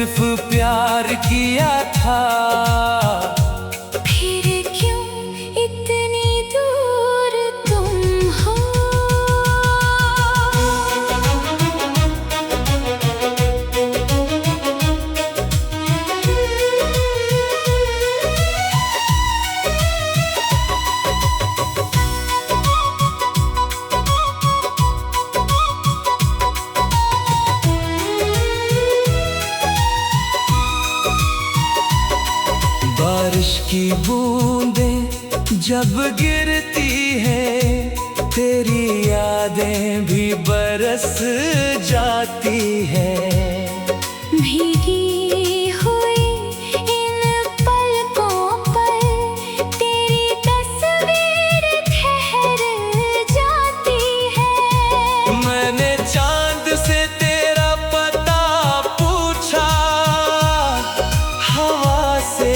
सिर्फ प्यार किया था। फिर क्यों इतनी दूर तुम हो? बारिश की बूंदें जब गिरती है तेरी यादें भी बरस जाती है। भीगी हुई इन पलकों पर तेरी तस्वीर ठहर जाती है। मैंने चांद से तेरा पता पूछा, हवा से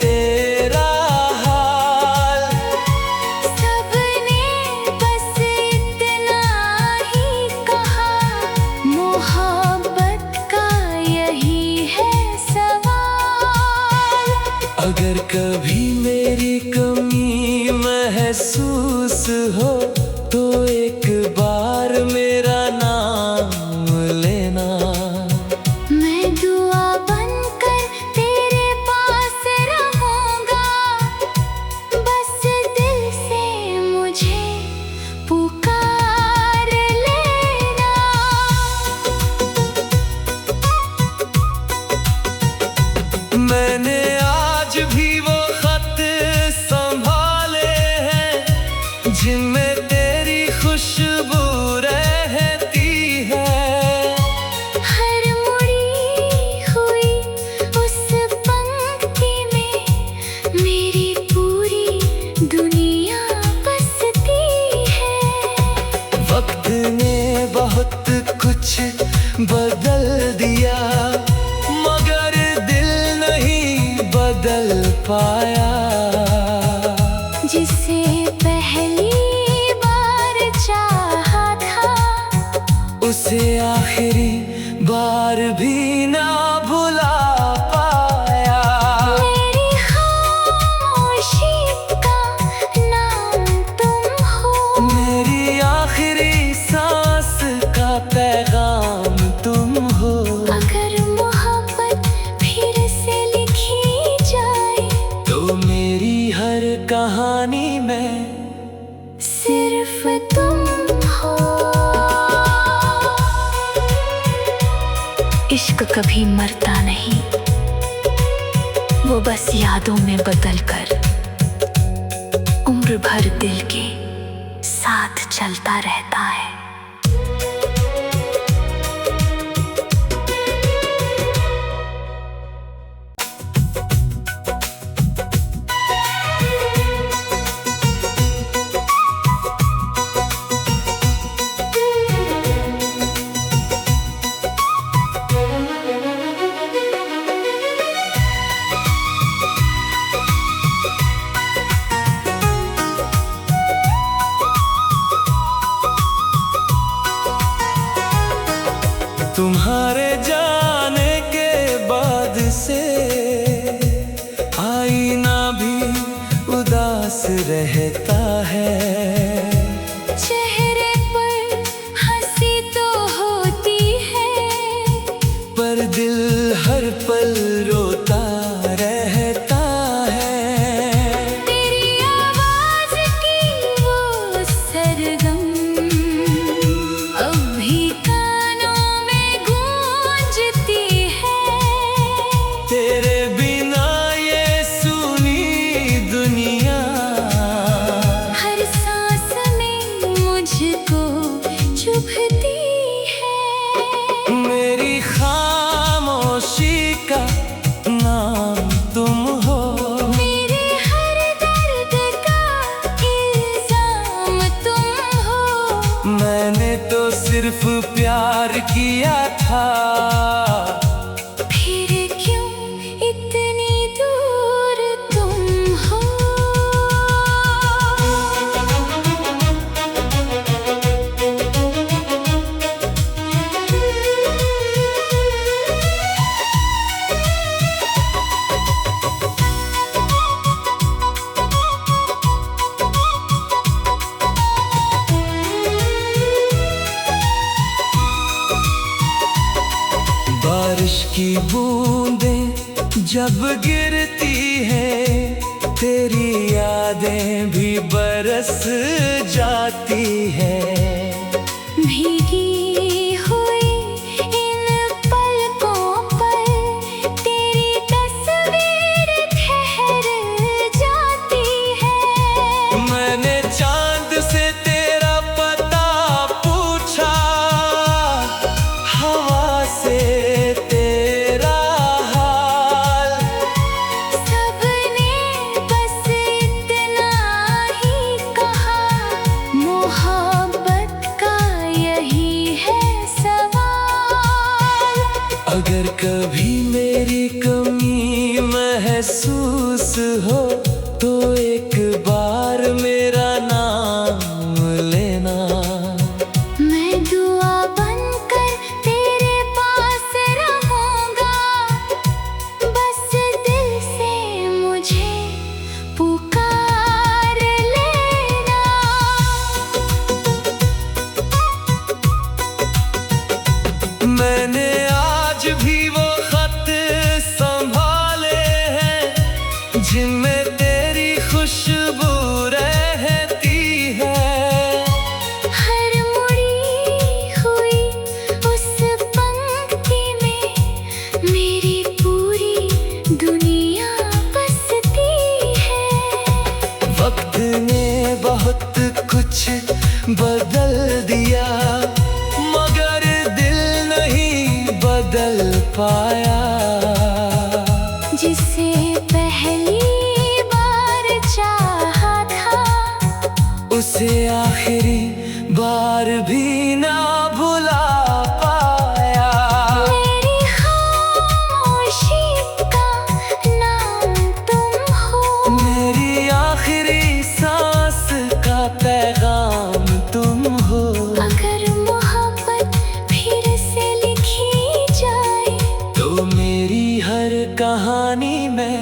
तेरा हाल। सबने बस इतना ही कहा, मोहब्बत का यही है सवाल। अगर कभी मेरी कमी महसूस हो तो एक बार मेरा नाम लेना। मैं दुआ बनकर तेरे पास रहूंगा, बस दिल से मुझे पुकार लेना। मैंने आज भी वो खत संभाले हैं जिनमें तेरी खुशबू रहती है। हर मुड़ी हुई उस पंक्ति में मेरी पूरी दुनिया बसती है। वक्त ने बहुत कुछ बदल दिया मगर दिल नहीं बदल पाया। जिसे पहली बार चाहा था, उसे आखिरी बार भी ना भुला पाया। मेरी खामोशी का नाम तुम हो। मेरी आखिरी सांस का पैगाम तुम हो। अगर मोहब्बत फिर से लिखी जाए तो मेरी हर कहानी में सिर्फ तुम हो। इश्क कभी मरता नहीं, वो बस यादों में बदल कर उम्र भर दिल के साथ चलता रहता है। तुम्हारे जाने के बाद से आईना भी उदास रहता है। चेहरे पर हंसी तो होती है, पर दिल हर पल रोता रहता है। तेरी आवाज की वो सरगम अब भी कानों में गूंजती है। तेरे बिना ये सूनी दुनिया हर सांस में मुझको चुभती है। मेरी खामोशी का नाम तुम हो। मेरे हर दर्द का इल्जाम तुम हो। मैंने तो सिर्फ प्यार किया था। फिर क्यों इतनी दूर तुम हो? की बूंदें जब गिरती है, तेरी यादें भी बरस जाती है। भीगी हुई इन पलकों पर तेरी तस्वीर ठहर जाती है। मैंने चांद से तेरा पता पूछा, हवा से तेरा हाल, सबने बस इतना ही कहा, मोहब्बत का यही है सवाल। अगर कभी मेरी कमी महसूस हो तो एक बार मेरा नाम लेना। मैं दुआ बनकर तेरे पास रहूंगा, बस दिल से मुझे पुकार लेना। मैंने आज भी वो खत संभाले हैं जिनमें तेरी खुशबू रहती है। हर मुड़ी हुई उस पंक्ति में मेरी पूरी दुनिया बसती है। वक्त ने बहुत कुछ बदल दिया, मगर दिल नहीं बदल पाया। जिसे पहली बार चाहा था, उसे आखिरी बार भी ना भुला पाया। मेरी खामोशी का नाम तुम हो, मेरी आखिरी सांस का पैगाम तुम हो। अगर मोहब्बत फिर से लिखी जाए तो मेरी हर कहानी में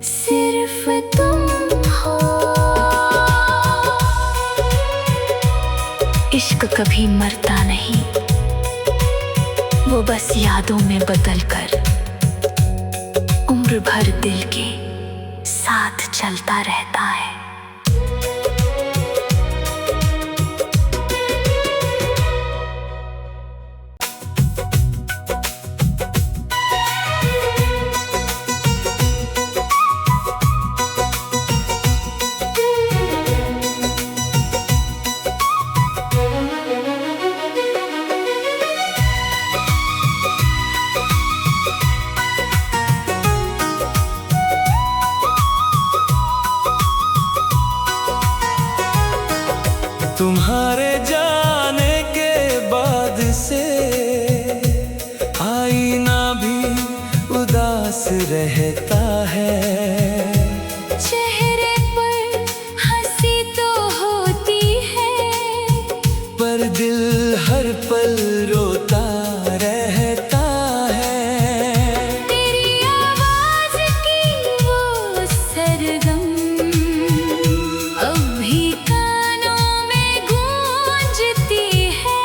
सिर्फ तुम हो। इश्क कभी मरता नहीं, वो बस यादों में बदल कर उम्र भर दिल के साथ चलता रहता है। तुम्हारे जाने के बाद से आईना भी उदास रहता है। चेहरे पर हंसी तो होती है, पर दिल हर पल रोता रहता है। तेरी आवाज की वो सरगम अब भी कानों में गूंजती है।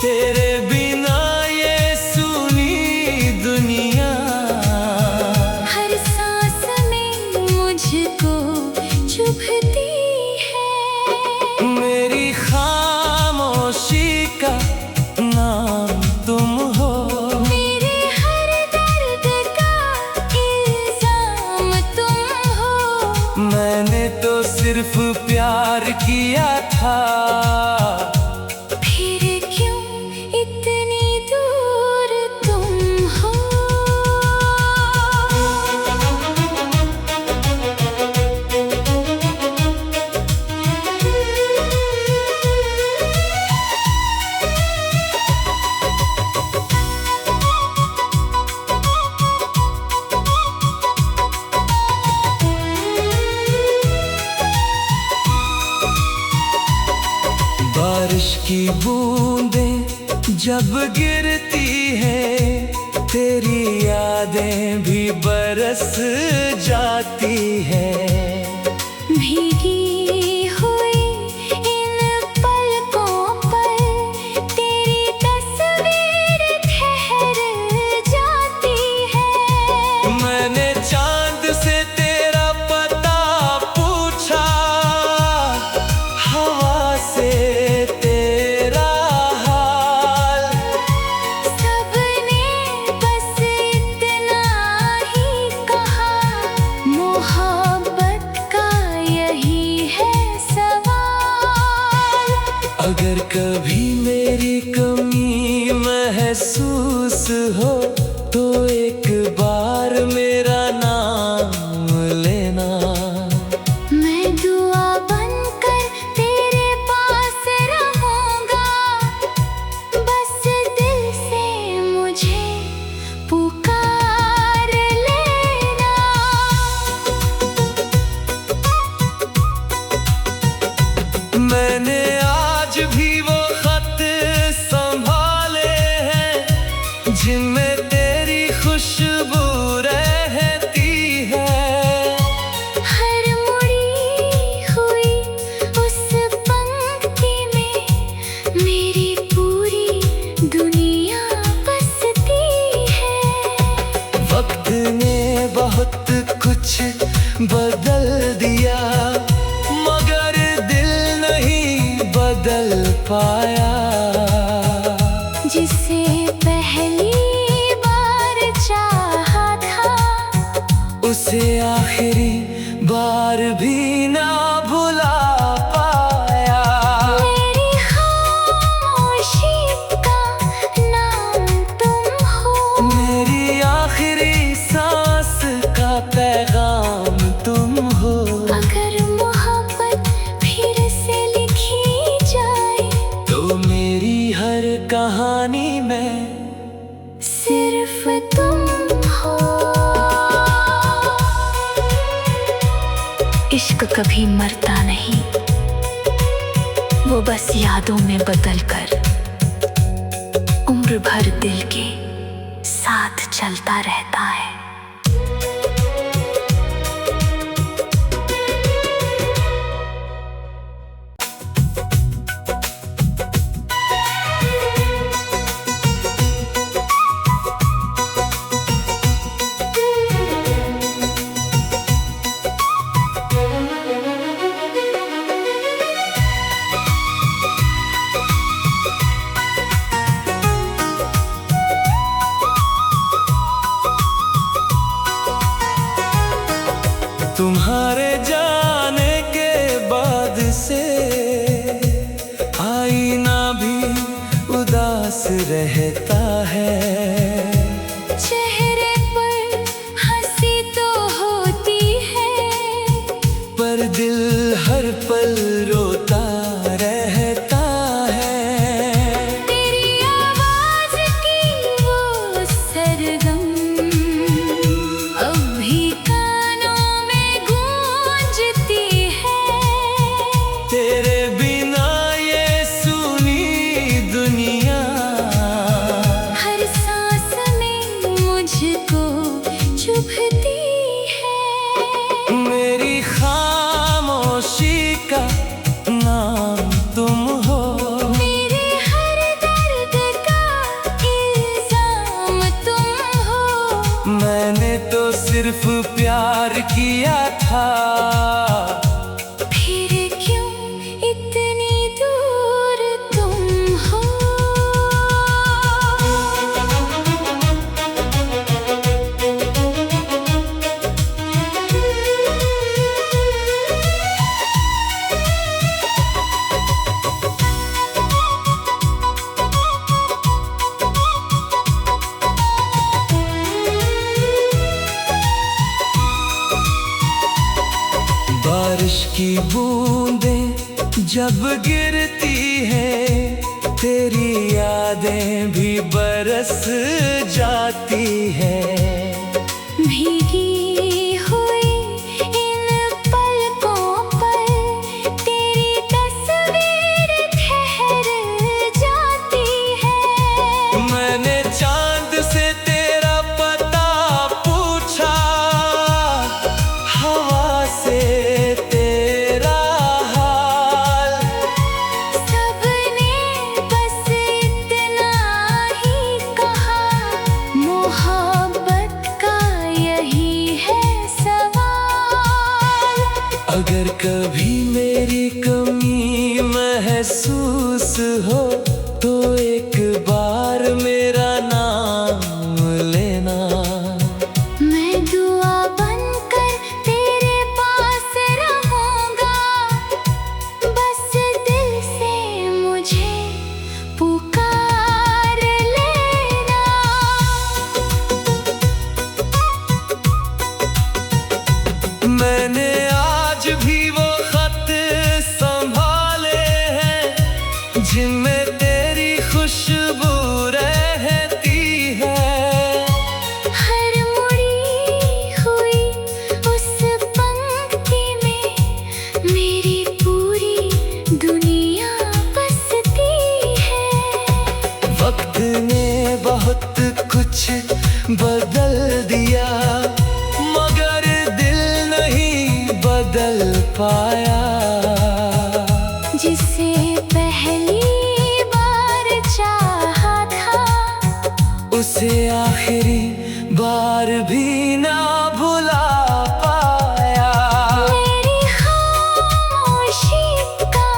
तेरे बिना ये सुनी दुनिया हर सांस में मुझको चुभती है। मेरी खामोशी का नाम तुम हो। मेरे हर दर्द का इल्जाम तुम हो। मैंने तो सिर्फ प्यार किया था, फिर क्यों इतनी दूर तुम हो। बारिश की बूंदें जब गिरती है, तेरी यादें भी बरस जाती है। भीगी हुई इन पलकों पर तेरी तस्वीर ठहर अगर कभी मेरी कमी महसूस हो तो एक बार मेरा नाम लेना। मैं दुआ बनकर तेरे पास रहूंगा, बस दिल से मुझे पुकार लेना। मैंने आज भी वो खत संभाले हैं जिनमें तेरी खुशबू रहती है। हर मुड़ी हुई उस पंक्ति में मेरी पूरी दुनिया बसती है। वक्त ने बहुत कुछ बदल दिया मगर दिल नहीं बदल पाया। जिसे पहली बार चाहा था उसे आखिरी बार भी ना भुला पाया। मेरी खामोशी का नाम तुम हो, मेरी आखिरी सांस का पैगाम तुम हो। अगर मोहब्बत फिर से लिखी जाए तो मेरी हर कहानी में सिर्फ तुम हो। इश्क कभी मरता नहीं, वो बस यादों में बदल कर उम्र भर दिल के साथ चलता रहता है। तुम्हारे जाने के बाद से आईना भी उदास रहता है। चेहरे पर हंसी तो होती है पर दिल हर पल रोता रहता है। तेरी आवाज की वो सरगम अब भी कानों में गूंजती है। तेरे बिना ये सुनी दुनिया हर सांस में मुझको चुभती है। मेरी खामोशी का नाम तुम हो। मेरे हर दर्द का इल्जाम तुम हो। मैंने तो सिर्फ प्यार किया था, फिर क्यों इतनी दूर तुम हो। बारिश की बूंदें जब गिरती है तेरी यादें भी बरस जाती है। भीगी हुई इन पलकों पर तेरी तस्वीर ठहर जाती है। मैंने चांद से तेरा पता पूछा, हवा से तेरा हाल। सबने बस इतना ही कहा, मोहब्बत का यही है सवाल। अगर कभी मेरी कमी महसूस हो तो एक बार मेरा नाम लेना। मैं दुआ बनकर तेरे पास रहूंगा, बस दिल से मुझे बदल दिया, मगर दिल नहीं बदल पाया। जिसे पहली बार चाहा था, उसे आखिरी बार भी ना भुला पाया। मेरी खामोशी का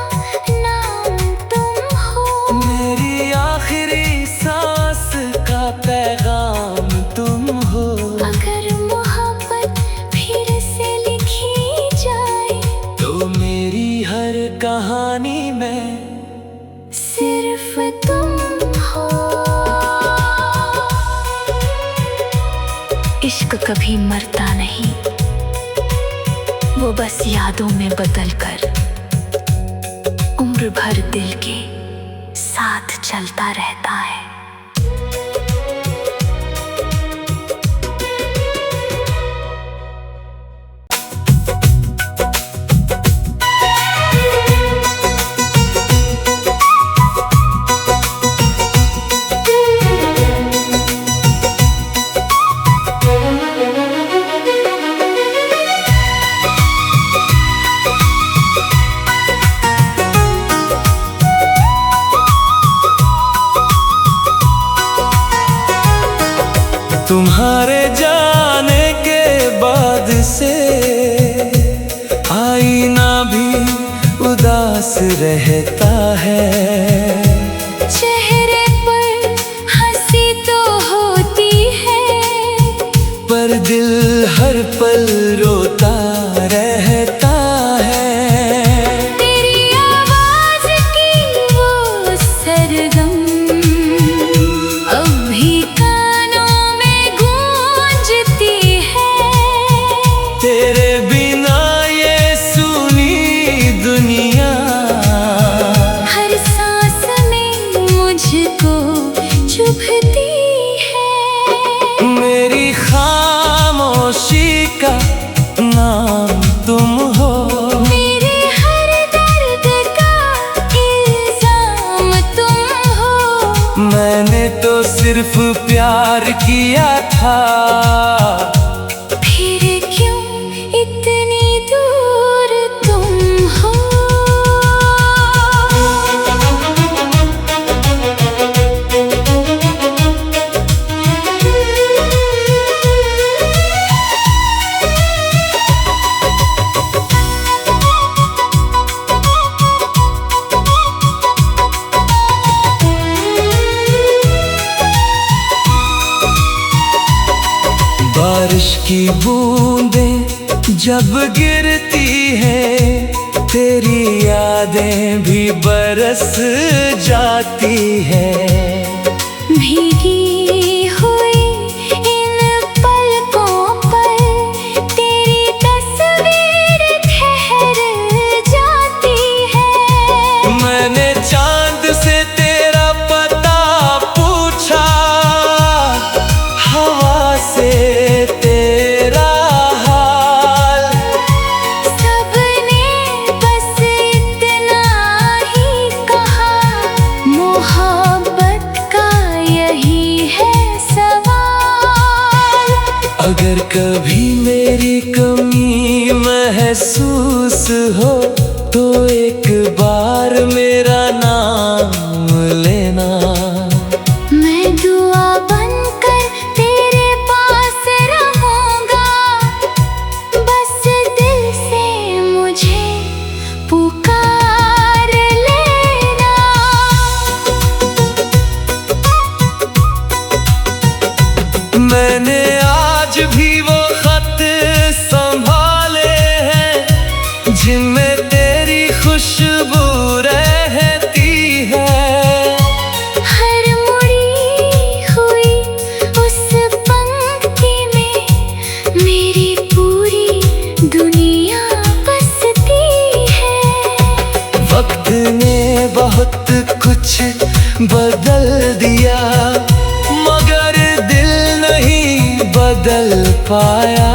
नाम तुम हो, मेरी आखिरी सांस का पैगाम तुम हो। अगर मोहब्बत फिर से लिखी जाए, तो मेरी हर कहानी में सिर्फ तुम हो। इश्क कभी मरता नहीं, वो बस यादों में बदल कर उम्र भर दिल के साथ चलता रहता है। तुम्हारे जाने के बाद से आईना भी उदास रहता है। चेहरे पर हंसी तो होती है, पर दिल हर पल रोता रहता है। तेरी आवाज की वो सरगम अब भी तेरे बिना ये सुनी दुनिया, हर सांस में मुझको चुभती है। मेरी खामोशी का नाम तुम हो, मेरे हर दर्द का इल्जाम तुम हो। मैंने तो सिर्फ प्यार किया था, इतनी दूर तुम हो। बारिश की बूंदें जब गिरती है, तेरी यादें भी बरस जाती है। भीगी हुई इन पलकों पर तेरी तस्वीर ठहर जाती है। मैंने चांद से तेरा पता पूछा, हवा से तेरा हाल, सबने बस इतना ही कहा, मोहब्बत का यही है सवाल। अगर कभी मेरी कमी महसूस हो, तो एक बार मेरा नाम लेना। मैं दुआ बनकर तेरे पास रहूंगा, बस दिल से मुझे पुकार लेना। मैंने आज भी वो खत संभाले हैं, जिनमें तेरी खुशबू रहती है। हर मुड़ी हुई उस पंक्ति में मेरी पूरी दुनिया बसती है। वक्त ने बहुत कुछ बदल दिया, मगर दिल नहीं बदल पाया।